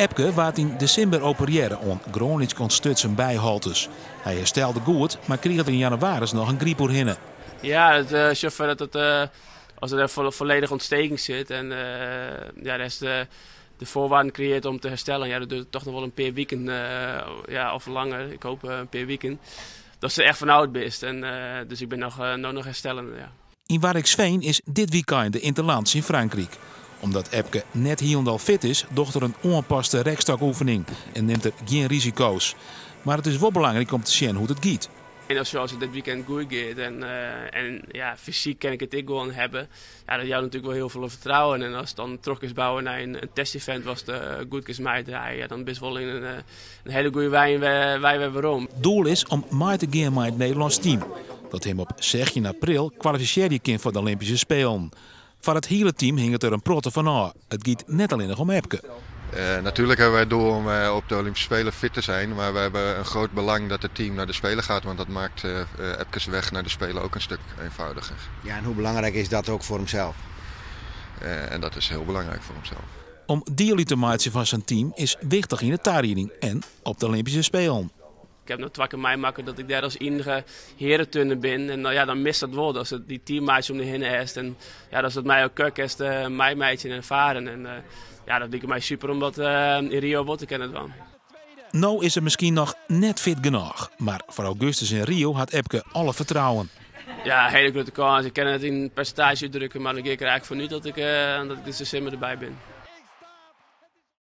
Epke waard in december opereren om Gronings kon stutsen bijhaltes. Hij herstelde goed, maar kreeg er in januari nog een griep doorheen. Ja, het chauffeur als er volledig ontsteking zit en de voorwaarden creëert om te herstellen, ja, dat duurt het toch nog wel een paar weken of langer. Ik hoop een paar weken. Dat ze echt van oud best. Dus ik ben nog herstellende. Ja. In Warwicksveen is dit weekend de Interlands in Frankrijk. Omdat Epke net helemaal fit is, docht er een ongepaste rekstakoefening en neemt er geen risico's. Maar het is wel belangrijk om te zien hoe het gaat. En zoals het dit weekend goed gaat en fysiek kan ik het ook gewoon hebben, ja, dat jou natuurlijk wel heel veel vertrouwen. En als het dan terug is bouwen naar een test-event was de goed is mij draaien, ja, dan best wel in een hele goede wijn waarom. Het doel is om mee te gaan met het Nederlands team. Dat hem op 16 april kwalificeerde kan voor de Olympische Spelen. Voor het hele team hing het er een protte van af. Het gaat net alleen nog om Epke. Natuurlijk hebben wij het doel om op de Olympische Spelen fit te zijn. Maar we hebben een groot belang dat het team naar de Spelen gaat. Want dat maakt Epke's weg naar de Spelen ook een stuk eenvoudiger. Ja, en hoe belangrijk is dat ook voor hemzelf? En dat is heel belangrijk voor hemzelf. Om deel te maken van zijn team is wichtig in de tariening en op de Olympische Spelen. Ik heb nog 2 keer meemaken dat ik daar als enige herenturner ben. En dan mist dat wel. Als het die teammaatje om de heen is. En ja, dat is het mij ook kuk is mijn meidje ervaren. En dat lijkt mij super om dat in Rio wat te kennen dan. Nou is het misschien nog net fit genoeg. Maar voor Augustus in Rio had Epke alle vertrouwen. Ja, hele grote kans. Ik kan het in percentage uitdrukken. Maar dan ga ik er eigenlijk voor nu dat ik december erbij ben.